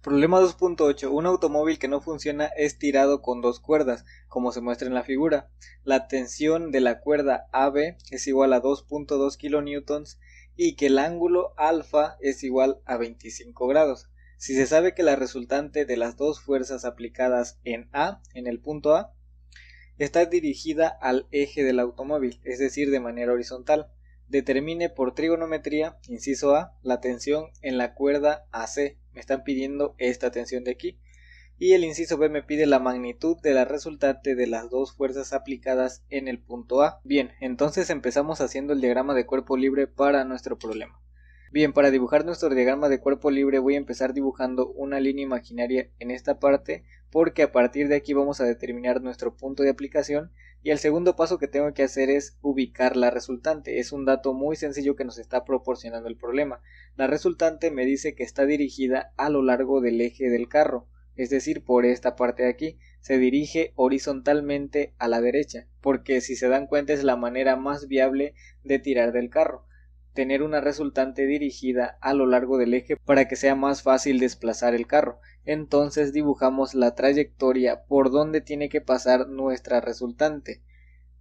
Problema 2.8. Un automóvil que no funciona es tirado con dos cuerdas, como se muestra en la figura. La tensión de la cuerda AB es igual a 2.2 kN y que el ángulo alfa es igual a 25 grados. Si se sabe que la resultante de las dos fuerzas aplicadas en A, en el punto A, está dirigida al eje del automóvil, es decir, de manera horizontal, determine por trigonometría, inciso A, la tensión en la cuerda AC. Me están pidiendo esta tensión de aquí. Y el inciso B me pide la magnitud de la resultante de las dos fuerzas aplicadas en el punto A. Bien, entonces empezamos haciendo el diagrama de cuerpo libre para nuestro problema. Bien, para dibujar nuestro diagrama de cuerpo libre voy a empezar dibujando una línea imaginaria en esta parte, porque a partir de aquí vamos a determinar nuestro punto de aplicación, y el segundo paso que tengo que hacer es ubicar la resultante. Es un dato muy sencillo que nos está proporcionando el problema. La resultante me dice que está dirigida a lo largo del eje del carro, es decir, por esta parte de aquí. Se dirige horizontalmente a la derecha, porque si se dan cuenta es la manera más viable de tirar del carro, tener una resultante dirigida a lo largo del eje para que sea más fácil desplazar el carro. Entonces dibujamos la trayectoria por donde tiene que pasar nuestra resultante.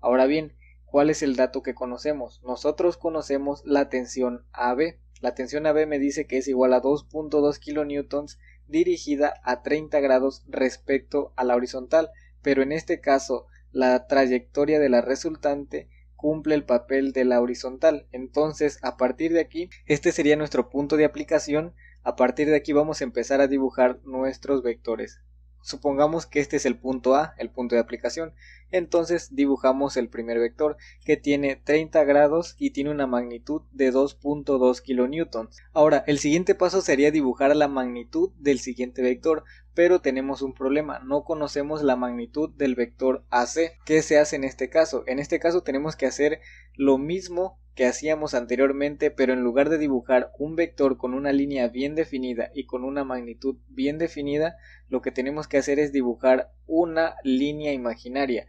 Ahora bien, ¿cuál es el dato que conocemos? Nosotros conocemos la tensión AB. La tensión AB me dice que es igual a 2.2 kN dirigida a 30 grados respecto a la horizontal, pero en este caso la trayectoria de la resultante cumple el papel de la horizontal. Entonces, a partir de aquí, este sería nuestro punto de aplicación. A partir de aquí vamos a empezar a dibujar nuestros vectores. Supongamos que este es el punto A, el punto de aplicación. Entonces dibujamos el primer vector, que tiene 30 grados y tiene una magnitud de 2.2 kN. Ahora, el siguiente paso sería dibujar la magnitud del siguiente vector, pero tenemos un problema, no conocemos la magnitud del vector AC. ¿Qué se hace en este caso? En este caso tenemos que hacer lo mismo que hacíamos anteriormente, pero en lugar de dibujar un vector con una línea bien definida y con una magnitud bien definida, lo que tenemos que hacer es dibujar una línea imaginaria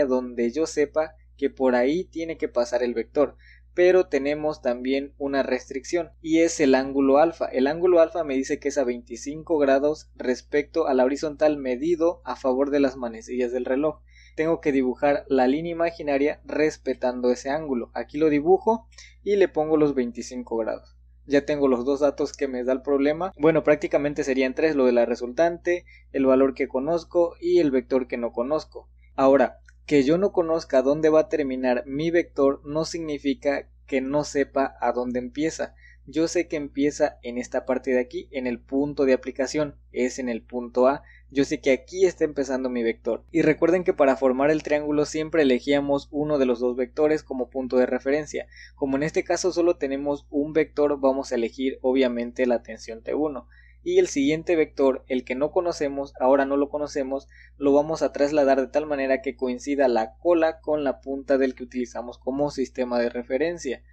donde yo sepa que por ahí tiene que pasar el vector. Pero tenemos también una restricción, y es el ángulo alfa. El ángulo alfa me dice que es a 25 grados respecto a la horizontal medido a favor de las manecillas del reloj. Tengo que dibujar la línea imaginaria respetando ese ángulo. Aquí lo dibujo y le pongo los 25 grados. Ya tengo los dos datos que me da el problema. Bueno, prácticamente serían tres: lo de la resultante, el valor que conozco y el vector que no conozco. Ahora, que yo no conozca dónde va a terminar mi vector no significa que no sepa a dónde empieza. Yo sé que empieza en esta parte de aquí, en el punto de aplicación, es en el punto A. Yo sé que aquí está empezando mi vector. Y recuerden que para formar el triángulo siempre elegíamos uno de los dos vectores como punto de referencia. Como en este caso solo tenemos un vector, vamos a elegir obviamente la tensión T1. Y el siguiente vector, el que no conocemos, ahora no lo conocemos, lo vamos a trasladar de tal manera que coincida la cola con la punta del que utilizamos como sistema de referencia.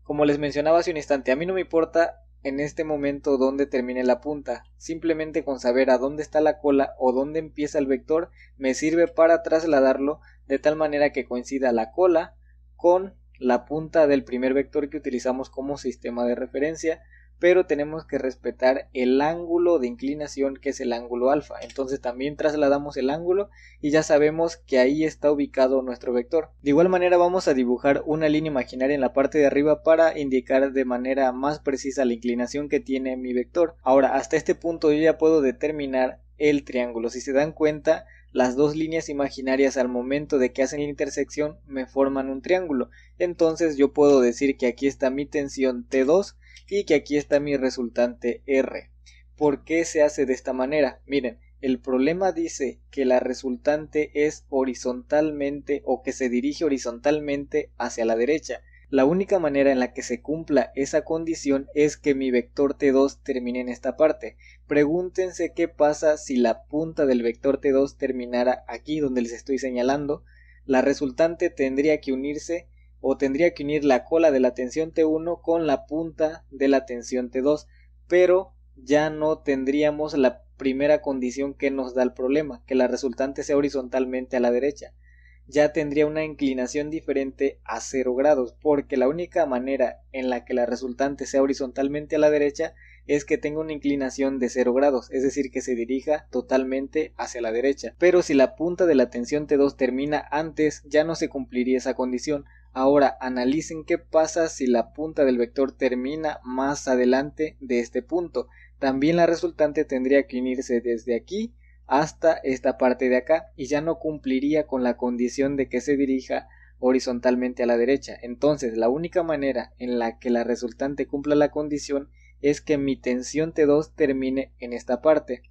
Como les mencionaba hace un instante, a mí no me importa en este momento dónde termine la punta. Simplemente con saber a dónde está la cola o dónde empieza el vector me sirve para trasladarlo de tal manera que coincida la cola con la punta del primer vector que utilizamos como sistema de referencia, pero tenemos que respetar el ángulo de inclinación, que es el ángulo alfa. Entonces también trasladamos el ángulo y ya sabemos que ahí está ubicado nuestro vector. De igual manera vamos a dibujar una línea imaginaria en la parte de arriba para indicar de manera más precisa la inclinación que tiene mi vector. Ahora, hasta este punto yo ya puedo determinar el triángulo. Si se dan cuenta, las dos líneas imaginarias al momento de que hacen la intersección me forman un triángulo. Entonces yo puedo decir que aquí está mi tensión T2 y que aquí está mi resultante R. ¿Por qué se hace de esta manera? Miren, el problema dice que la resultante es horizontalmente, o que se dirige horizontalmente hacia la derecha. La única manera en la que se cumpla esa condición es que mi vector T2 termine en esta parte. Pregúntense qué pasa si la punta del vector T2 terminara aquí donde les estoy señalando. La resultante tendría que unirse, o tendría que unir la cola de la tensión T1 con la punta de la tensión T2, pero ya no tendríamos la primera condición que nos da el problema, que la resultante sea horizontalmente a la derecha. ya tendría una inclinación diferente a 0 grados, porque la única manera en la que la resultante sea horizontalmente a la derecha es que tenga una inclinación de 0 grados, es decir, que se dirija totalmente hacia la derecha. Pero si la punta de la tensión T2 termina antes, ya no se cumpliría esa condición. Ahora analicen qué pasa si la punta del vector termina más adelante de este punto. También la resultante tendría que unirse desde aquí hasta esta parte de acá y ya no cumpliría con la condición de que se dirija horizontalmente a la derecha. Entonces la única manera en la que la resultante cumpla la condición es que mi tensión T2 termine en esta parte.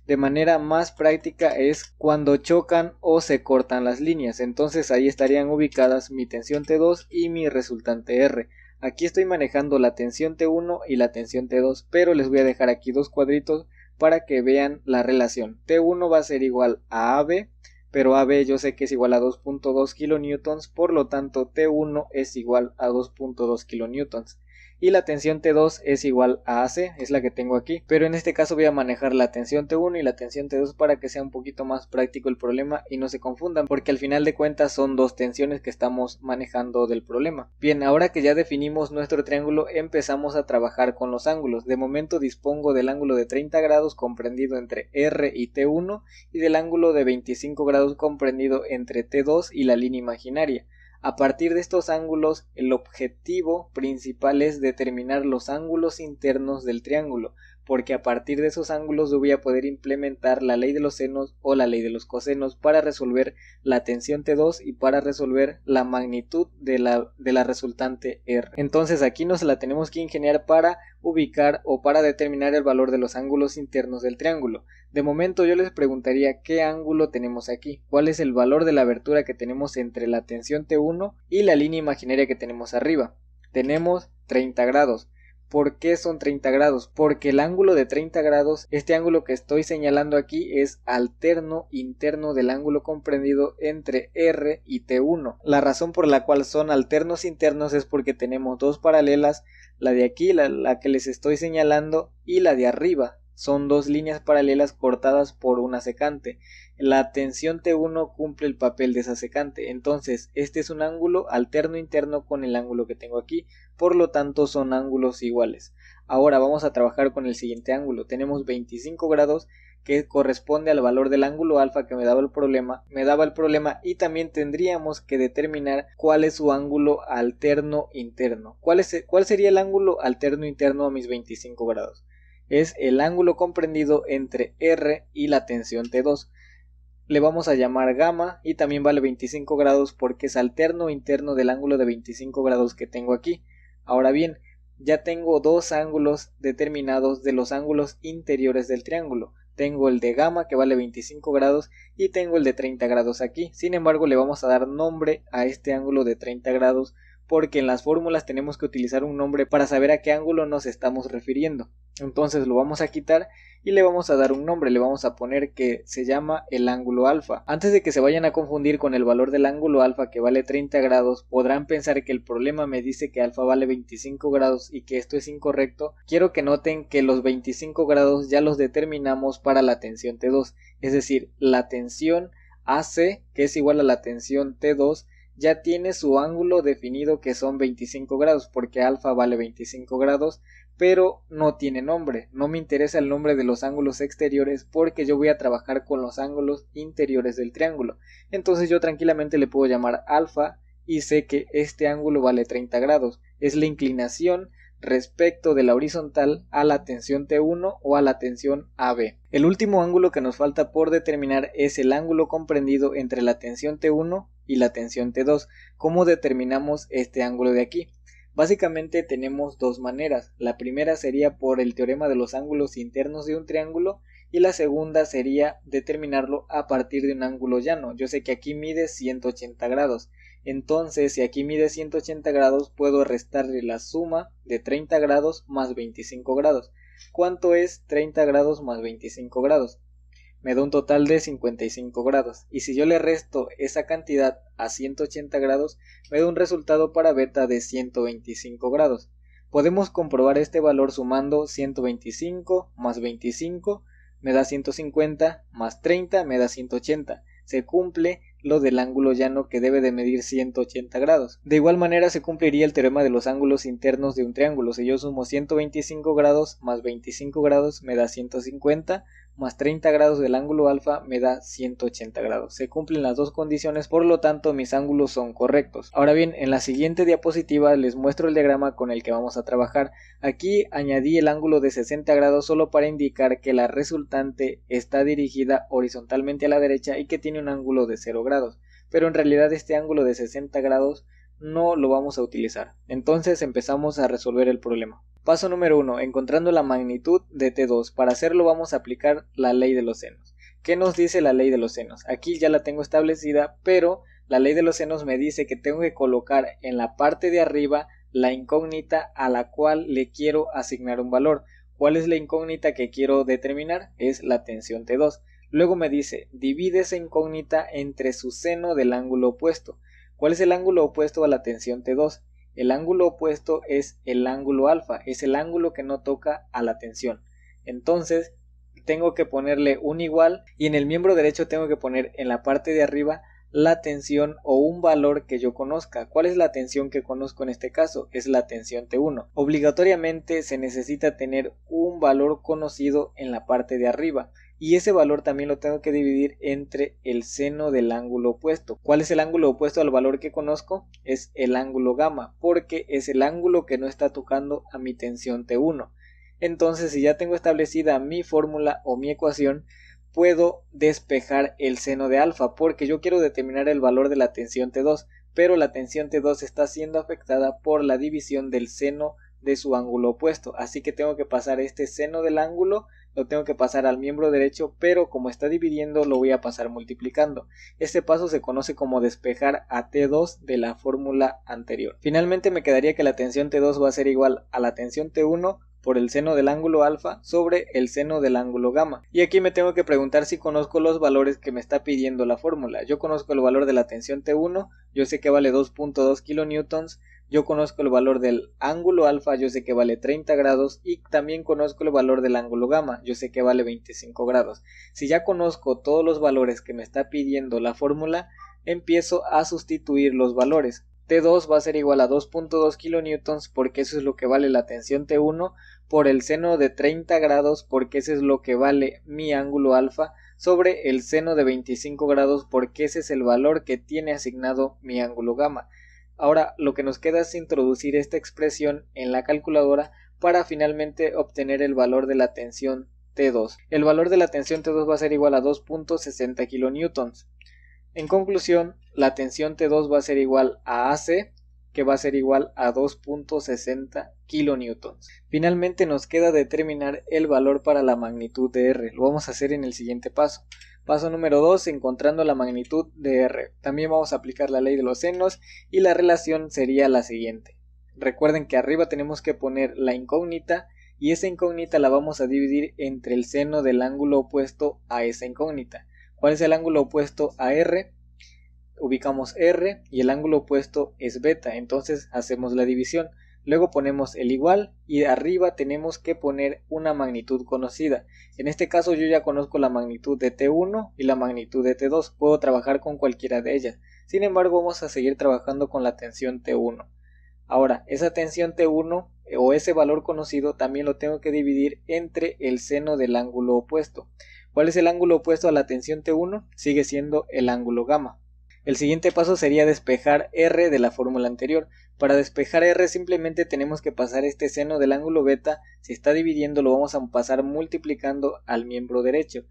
De manera más práctica es cuando chocan o se cortan las líneas, entonces ahí estarían ubicadas mi tensión T2 y mi resultante R. Aquí estoy manejando la tensión T1 y la tensión T2, pero les voy a dejar aquí dos cuadritos para que vean la relación. T1 va a ser igual a AB, pero AB yo sé que es igual a 2.2 kilonewtons, por lo tanto T1 es igual a 2.2 kilonewtons. Y la tensión T2 es igual a AC, es la que tengo aquí, pero en este caso voy a manejar la tensión T1 y la tensión T2 para que sea un poquito más práctico el problema y no se confundan, porque al final de cuentas son dos tensiones que estamos manejando del problema. Bien, ahora que ya definimos nuestro triángulo, empezamos a trabajar con los ángulos. De momento dispongo del ángulo de 30 grados comprendido entre R y T1 y del ángulo de 25 grados comprendido entre T2 y la línea imaginaria. A partir de estos ángulos, el objetivo principal es determinar los ángulos internos del triángulo, porque a partir de esos ángulos yo voy a poder implementar la ley de los senos o la ley de los cosenos para resolver la tensión T2 y para resolver la magnitud de la resultante R. Entonces aquí nos la tenemos que ingeniar para ubicar o para determinar el valor de los ángulos internos del triángulo. De momento yo les preguntaría qué ángulo tenemos aquí, cuál es el valor de la abertura que tenemos entre la tensión T1 y la línea imaginaria que tenemos arriba. Tenemos 30 grados. ¿Por qué son 30 grados? Porque el ángulo de 30 grados, este ángulo que estoy señalando aquí, es alterno interno del ángulo comprendido entre R y T1. La razón por la cual son alternos internos es porque tenemos dos paralelas, la de aquí, la que les estoy señalando, y la de arriba. Son dos líneas paralelas cortadas por una secante. La tensión T1 cumple el papel de esa secante, entonces este es un ángulo alterno interno con el ángulo que tengo aquí, por lo tanto son ángulos iguales. Ahora vamos a trabajar con el siguiente ángulo. Tenemos 25 grados que corresponde al valor del ángulo alfa que me daba el problema y también tendríamos que determinar cuál es su ángulo alterno interno. ¿Cuál sería el ángulo alterno interno a mis 25 grados? Es el ángulo comprendido entre R y la tensión T2. Le vamos a llamar gamma y también vale 25 grados porque es alterno interno del ángulo de 25 grados que tengo aquí. Ahora bien, ya tengo dos ángulos determinados de los ángulos interiores del triángulo. Tengo el de gamma que vale 25 grados y tengo el de 30 grados aquí. Sin embargo, le vamos a dar nombre a este ángulo de 30 grados porque en las fórmulas tenemos que utilizar un nombre para saber a qué ángulo nos estamos refiriendo. Entonces lo vamos a quitar y le vamos a dar un nombre, le vamos a poner que se llama el ángulo alfa. Antes de que se vayan a confundir con el valor del ángulo alfa que vale 30 grados, podrán pensar que el problema me dice que alfa vale 25 grados y que esto es incorrecto. Quiero que noten que los 25 grados ya los determinamos para la tensión T2, es decir, la tensión AC, que es igual a la tensión T2, ya tiene su ángulo definido que son 25 grados porque alfa vale 25 grados, pero no tiene nombre. No me interesa el nombre de los ángulos exteriores porque yo voy a trabajar con los ángulos interiores del triángulo. Entonces yo tranquilamente le puedo llamar alfa y sé que este ángulo vale 30 grados. Es la inclinación respecto de la horizontal a la tensión T1 o a la tensión AB. El último ángulo que nos falta por determinar es el ángulo comprendido entre la tensión T1 y la tensión T2. ¿Cómo determinamos este ángulo de aquí? Básicamente tenemos dos maneras. La primera sería por el teorema de los ángulos internos de un triángulo y la segunda sería determinarlo a partir de un ángulo llano. Yo sé que aquí mide 180 grados. Entonces, si aquí mide 180 grados, puedo restarle la suma de 30 grados más 25 grados. ¿Cuánto es 30 grados más 25 grados? Me da un total de 55 grados. Y si yo le resto esa cantidad a 180 grados, me da un resultado para beta de 125 grados. Podemos comprobar este valor sumando 125 más 25, me da 150, más 30, me da 180. Se cumple lo del ángulo llano, que debe de medir 180 grados. De igual manera se cumpliría el teorema de los ángulos internos de un triángulo. Si yo sumo 125 grados más 25 grados me da 150, más 30 grados del ángulo alfa me da 180 grados. Se cumplen las dos condiciones, por lo tanto mis ángulos son correctos. Ahora bien, en la siguiente diapositiva les muestro el diagrama con el que vamos a trabajar. Aquí añadí el ángulo de 60 grados solo para indicar que la resultante está dirigida horizontalmente a la derecha y que tiene un ángulo de 0 grados. Pero en realidad este ángulo de 60 grados no lo vamos a utilizar. Entonces empezamos a resolver el problema. Paso número 1. Encontrando la magnitud de T2. Para hacerlo vamos a aplicar la ley de los senos. ¿Qué nos dice la ley de los senos? Aquí ya la tengo establecida, pero la ley de los senos me dice que tengo que colocar en la parte de arriba la incógnita a la cual le quiero asignar un valor. ¿Cuál es la incógnita que quiero determinar? Es la tensión T2. Luego me dice, divide esa incógnita entre su seno del ángulo opuesto. ¿Cuál es el ángulo opuesto a la tensión T2? El ángulo opuesto es el ángulo alfa, es el ángulo que no toca a la tensión. Entonces tengo que ponerle un igual y en el miembro derecho tengo que poner en la parte de arriba la tensión o un valor que yo conozca. ¿Cuál es la tensión que conozco en este caso? Es la tensión T1. Obligatoriamente se necesita tener un valor conocido en la parte de arriba. Y ese valor también lo tengo que dividir entre el seno del ángulo opuesto. ¿Cuál es el ángulo opuesto al valor que conozco? Es el ángulo gamma, porque es el ángulo que no está tocando a mi tensión T1. Entonces, si ya tengo establecida mi fórmula o mi ecuación, puedo despejar el seno de alfa, porque yo quiero determinar el valor de la tensión T2, pero la tensión T2 está siendo afectada por la división del seno de su ángulo opuesto. Así que tengo que pasar este seno del ángulo, lo tengo que pasar al miembro derecho, pero como está dividiendo lo voy a pasar multiplicando. Este paso se conoce como despejar a T2 de la fórmula anterior. Finalmente me quedaría que la tensión T2 va a ser igual a la tensión T1 por el seno del ángulo alfa sobre el seno del ángulo gamma. Y aquí me tengo que preguntar si conozco los valores que me está pidiendo la fórmula. Yo conozco el valor de la tensión T1, yo sé que vale 2.2 kilonewtons. Yo conozco el valor del ángulo alfa, yo sé que vale 30 grados y también conozco el valor del ángulo gamma, yo sé que vale 25 grados. Si ya conozco todos los valores que me está pidiendo la fórmula, empiezo a sustituir los valores. T2 va a ser igual a 2.2 kilonewtons porque eso es lo que vale la tensión T1 por el seno de 30 grados porque ese es lo que vale mi ángulo alfa sobre el seno de 25 grados porque ese es el valor que tiene asignado mi ángulo gamma. Ahora lo que nos queda es introducir esta expresión en la calculadora para finalmente obtener el valor de la tensión T2. El valor de la tensión T2 va a ser igual a 2.60 kilonewtons. En conclusión, la tensión T2 va a ser igual a AC, que va a ser igual a 2.60 kilonewtons. Finalmente nos queda determinar el valor para la magnitud de R. Lo vamos a hacer en el siguiente paso. Paso número 2, encontrando la magnitud de R. También vamos a aplicar la ley de los senos y la relación sería la siguiente. Recuerden que arriba tenemos que poner la incógnita y esa incógnita la vamos a dividir entre el seno del ángulo opuesto a esa incógnita. ¿Cuál es el ángulo opuesto a R? Ubicamos R y el ángulo opuesto es beta, entonces hacemos la división. Luego ponemos el igual y arriba tenemos que poner una magnitud conocida. En este caso yo ya conozco la magnitud de T1 y la magnitud de T2. Puedo trabajar con cualquiera de ellas. Sin embargo vamos a seguir trabajando con la tensión T1. Ahora esa tensión T1 o ese valor conocido también lo tengo que dividir entre el seno del ángulo opuesto. ¿Cuál es el ángulo opuesto a la tensión T1? Sigue siendo el ángulo gamma. El siguiente paso sería despejar R de la fórmula anterior. Para despejar R simplemente tenemos que pasar este seno del ángulo beta, si está dividiendo lo vamos a pasar multiplicando al miembro derecho,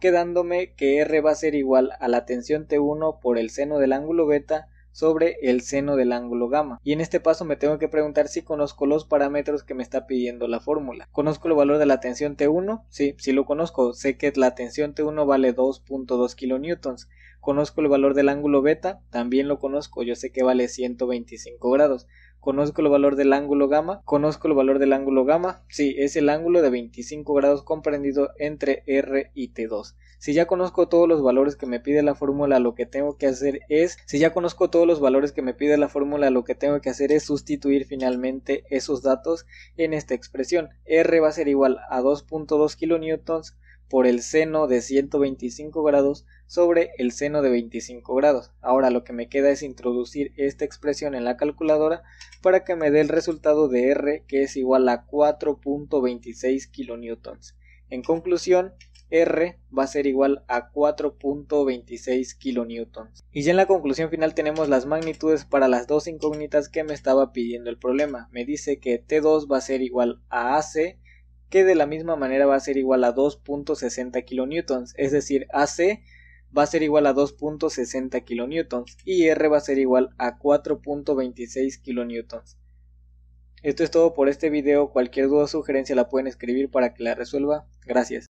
quedándome que R va a ser igual a la tensión T1 por el seno del ángulo beta sobre el seno del ángulo gamma. Y en este paso me tengo que preguntar si conozco los parámetros que me está pidiendo la fórmula. ¿Conozco el valor de la tensión T1? Sí lo conozco. Sé que la tensión T1 vale 2.2 kilonewtons. ¿Conozco el valor del ángulo beta? También lo conozco. Yo sé que vale 125 grados. ¿Conozco el valor del ángulo gamma? ¿Conozco el valor del ángulo gamma? Sí, es el ángulo de 25 grados comprendido entre R y T2. Si ya conozco todos los valores que me pide la fórmula, lo que tengo que hacer es, sustituir finalmente esos datos en esta expresión. R va a ser igual a 2.2 kilonewtons por el seno de 125 grados sobre el seno de 25 grados. Ahora lo que me queda es introducir esta expresión en la calculadora para que me dé el resultado de R, que es igual a 4.26 kilonewtons. En conclusión, R va a ser igual a 4.26 kilonewtons. Y ya en la conclusión final tenemos las magnitudes para las dos incógnitas que me estaba pidiendo el problema. Me dice que T2 va a ser igual a AC, que de la misma manera va a ser igual a 2.60 kilonewtons, es decir, AC va a ser igual a 2.60 kilonewtons y R va a ser igual a 4.26 kilonewtons. Esto es todo por este video. Cualquier duda o sugerencia la pueden escribir para que la resuelva. Gracias.